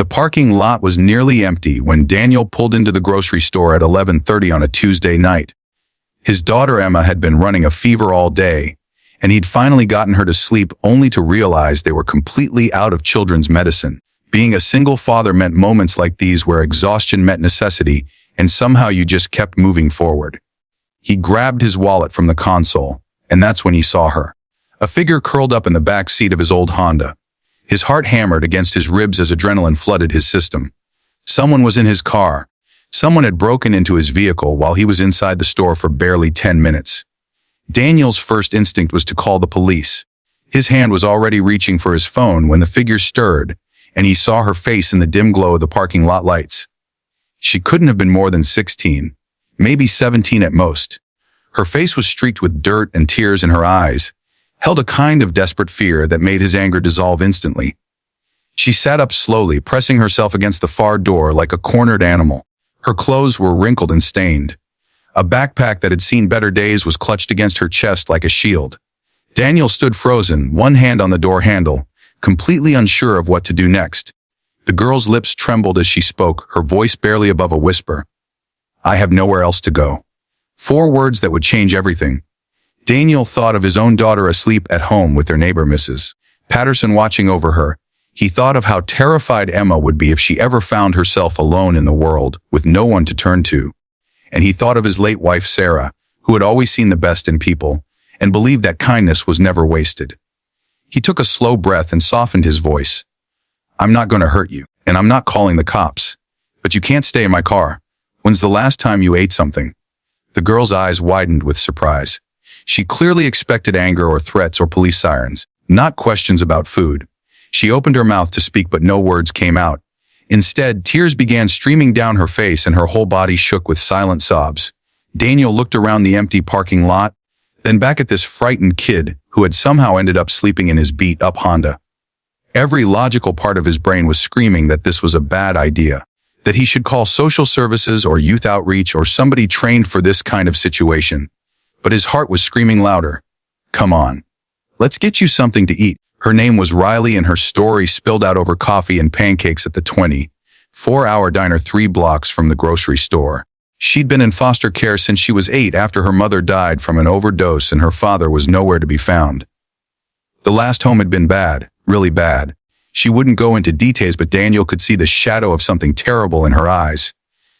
The parking lot was nearly empty when Daniel pulled into the grocery store at 11:30 on a Tuesday night. His daughter Emma had been running a fever all day, and he'd finally gotten her to sleep only to realize they were completely out of children's medicine. Being a single father meant moments like these where exhaustion met necessity, and somehow you just kept moving forward. He grabbed his wallet from the console, and that's when he saw her. A figure curled up in the back seat of his old Honda. His heart hammered against his ribs as adrenaline flooded his system. Someone was in his car. Someone had broken into his vehicle while he was inside the store for barely 10 minutes. Daniel's first instinct was to call the police. His hand was already reaching for his phone when the figure stirred, and he saw her face in the dim glow of the parking lot lights. She couldn't have been more than 16, maybe 17 at most. Her face was streaked with dirt and tears in her eyes, held a kind of desperate fear that made his anger dissolve instantly. She sat up slowly, pressing herself against the far door like a cornered animal. Her clothes were wrinkled and stained. A backpack that had seen better days was clutched against her chest like a shield. Daniel stood frozen, one hand on the door handle, completely unsure of what to do next. The girl's lips trembled as she spoke, her voice barely above a whisper. "I have nowhere else to go." 4 words that would change everything. Daniel thought of his own daughter asleep at home with their neighbor Mrs. Patterson watching over her. He thought of how terrified Emma would be if she ever found herself alone in the world, with no one to turn to. And he thought of his late wife Sarah, who had always seen the best in people, and believed that kindness was never wasted. He took a slow breath and softened his voice. "I'm not going to hurt you, and I'm not calling the cops. But you can't stay in my car. When's the last time you ate something?" The girl's eyes widened with surprise. She clearly expected anger or threats or police sirens, not questions about food. She opened her mouth to speak, but no words came out. Instead, tears began streaming down her face and her whole body shook with silent sobs. Daniel looked around the empty parking lot, then back at this frightened kid who had somehow ended up sleeping in his beat-up Honda. Every logical part of his brain was screaming that this was a bad idea, that he should call social services or youth outreach or somebody trained for this kind of situation. But his heart was screaming louder. "Come on. Let's get you something to eat." Her name was Riley and her story spilled out over coffee and pancakes at the 24-hour diner 3 blocks from the grocery store. She'd been in foster care since she was 8 after her mother died from an overdose and her father was nowhere to be found. The last home had been bad, really bad. She wouldn't go into details, but Daniel could see the shadow of something terrible in her eyes.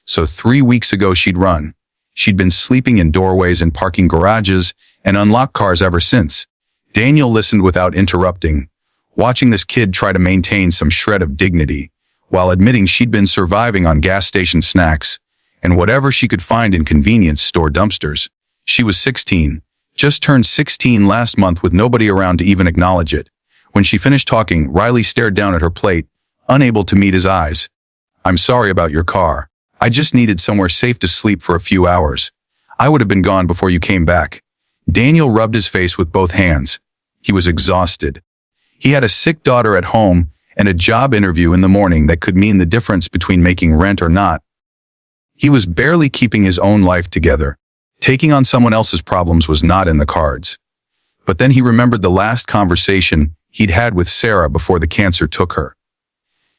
So 3 weeks ago she'd run. She'd been sleeping in doorways and parking garages and unlocked cars ever since. Daniel listened without interrupting, watching this kid try to maintain some shred of dignity, while admitting she'd been surviving on gas station snacks and whatever she could find in convenience store dumpsters. She was 16, just turned 16 last month with nobody around to even acknowledge it. When she finished talking, Riley stared down at her plate, unable to meet his eyes. "I'm sorry about your car. I just needed somewhere safe to sleep for a few hours. I would have been gone before you came back." Daniel rubbed his face with both hands. He was exhausted. He had a sick daughter at home and a job interview in the morning that could mean the difference between making rent or not. He was barely keeping his own life together. Taking on someone else's problems was not in the cards. But then he remembered the last conversation he'd had with Sarah before the cancer took her.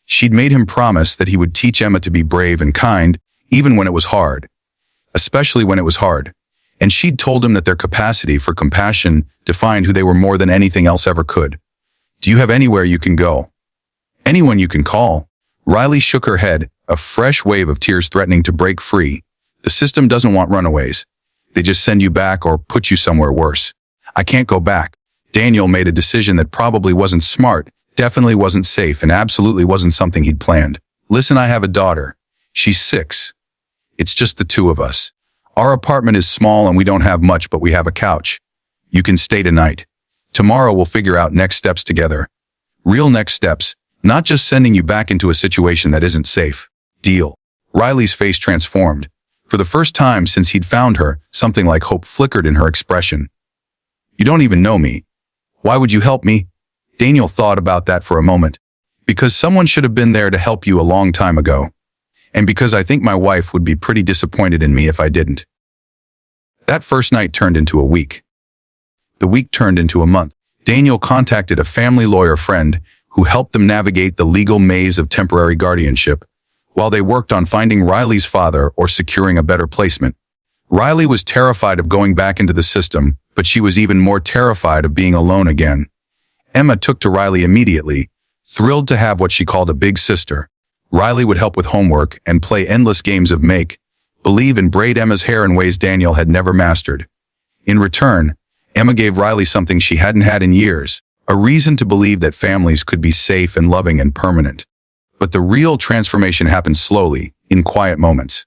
She'd made him promise that he would teach Emma to be brave and kind, even when it was hard. Especially when it was hard. And she'd told him that their capacity for compassion defined who they were more than anything else ever could. "Do you have anywhere you can go? Anyone you can call?" Riley shook her head, a fresh wave of tears threatening to break free. "The system doesn't want runaways. They just send you back or put you somewhere worse. I can't go back." Daniel made a decision that probably wasn't smart, definitely wasn't safe, and absolutely wasn't something he'd planned. "Listen, I have a daughter. She's 6. It's just the 2 of us. Our apartment is small and we don't have much, but we have a couch. You can stay tonight. Tomorrow we'll figure out next steps together. Real next steps, not just sending you back into a situation that isn't safe. Deal." Riley's face transformed. For the first time since he'd found her, something like hope flickered in her expression. "You don't even know me. Why would you help me?" Daniel thought about that for a moment. "Because someone should have been there to help you a long time ago. And because I think my wife would be pretty disappointed in me if I didn't." That first night turned into a week. The week turned into a month. Daniel contacted a family lawyer friend who helped them navigate the legal maze of temporary guardianship, while they worked on finding Riley's father or securing a better placement. Riley was terrified of going back into the system, but she was even more terrified of being alone again. Emma took to Riley immediately, thrilled to have what she called a big sister. Riley would help with homework and play endless games of make, believe, and braid Emma's hair in ways Daniel had never mastered. In return, Emma gave Riley something she hadn't had in years, a reason to believe that families could be safe and loving and permanent. But the real transformation happened slowly, in quiet moments.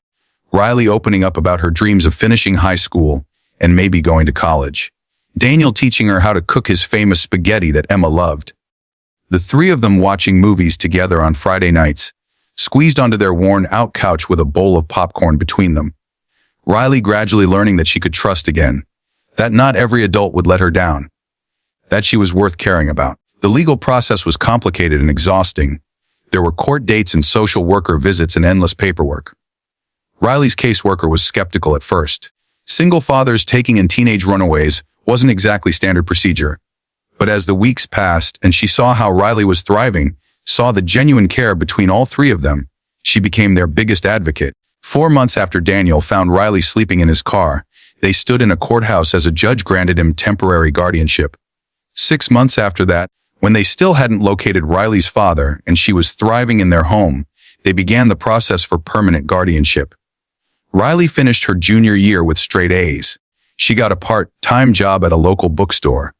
Riley opening up about her dreams of finishing high school and maybe going to college. Daniel teaching her how to cook his famous spaghetti that Emma loved. The three of them watching movies together on Friday nights, squeezed onto their worn-out couch with a bowl of popcorn between them. Riley gradually learning that she could trust again, that not every adult would let her down, that she was worth caring about. The legal process was complicated and exhausting. There were court dates and social worker visits and endless paperwork. Riley's caseworker was skeptical at first. Single fathers taking in teenage runaways wasn't exactly standard procedure. But as the weeks passed and she saw how Riley was thriving, saw the genuine care between all three of them, she became their biggest advocate. 4 months after Daniel found Riley sleeping in his car, they stood in a courthouse as a judge granted him temporary guardianship. 6 months after that, when they still hadn't located Riley's father and she was thriving in their home, they began the process for permanent guardianship. Riley finished her junior year with straight A's. She got a part-time job at a local bookstore.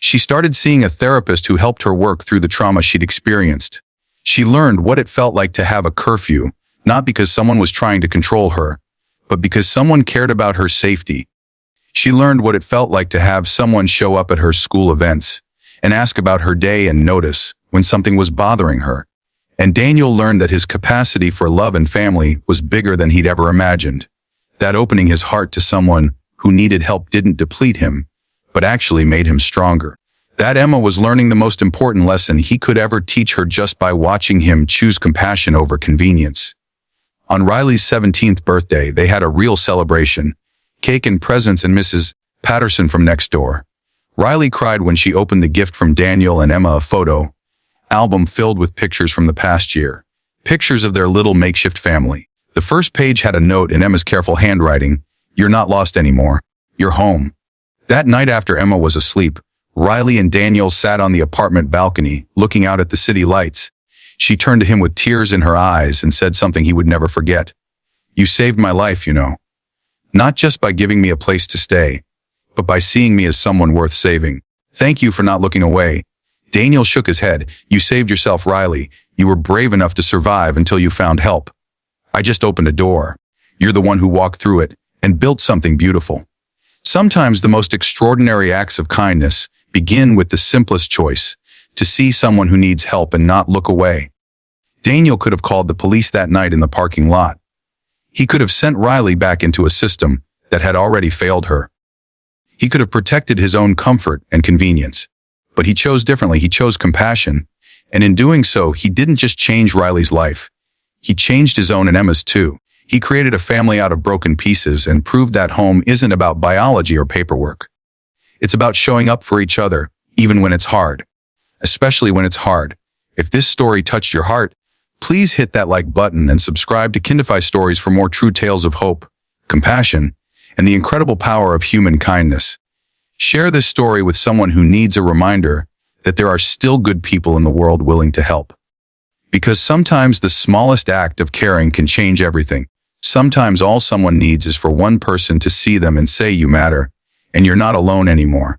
She started seeing a therapist who helped her work through the trauma she'd experienced. She learned what it felt like to have a curfew, not because someone was trying to control her, but because someone cared about her safety. She learned what it felt like to have someone show up at her school events and ask about her day and notice when something was bothering her. And Daniel learned that his capacity for love and family was bigger than he'd ever imagined. That opening his heart to someone who needed help didn't deplete him, but actually made him stronger. That Emma was learning the most important lesson he could ever teach her just by watching him choose compassion over convenience. On Riley's 17th birthday, they had a real celebration. Cake and presents and Mrs. Patterson from next door. Riley cried when she opened the gift from Daniel and Emma, a photo album filled with pictures from the past year. Pictures of their little makeshift family. The first page had a note in Emma's careful handwriting. "You're not lost anymore. You're home." That night after Emma was asleep, Riley and Daniel sat on the apartment balcony, looking out at the city lights. She turned to him with tears in her eyes and said something he would never forget. "You saved my life, you know. Not just by giving me a place to stay, but by seeing me as someone worth saving. Thank you for not looking away." Daniel shook his head. "You saved yourself, Riley. You were brave enough to survive until you found help. I just opened a door. You're the one who walked through it and built something beautiful." Sometimes the most extraordinary acts of kindness begin with the simplest choice, to see someone who needs help and not look away. Daniel could have called the police that night in the parking lot. He could have sent Riley back into a system that had already failed her. He could have protected his own comfort and convenience. But he chose differently. He chose compassion. And in doing so, he didn't just change Riley's life. He changed his own and Emma's too. He created a family out of broken pieces and proved that home isn't about biology or paperwork. It's about showing up for each other, even when it's hard. Especially when it's hard. If this story touched your heart, please hit that like button and subscribe to Kindify Stories for more true tales of hope, compassion, and the incredible power of human kindness. Share this story with someone who needs a reminder that there are still good people in the world willing to help. Because sometimes the smallest act of caring can change everything. Sometimes all someone needs is for one person to see them and say you matter, and you're not alone anymore.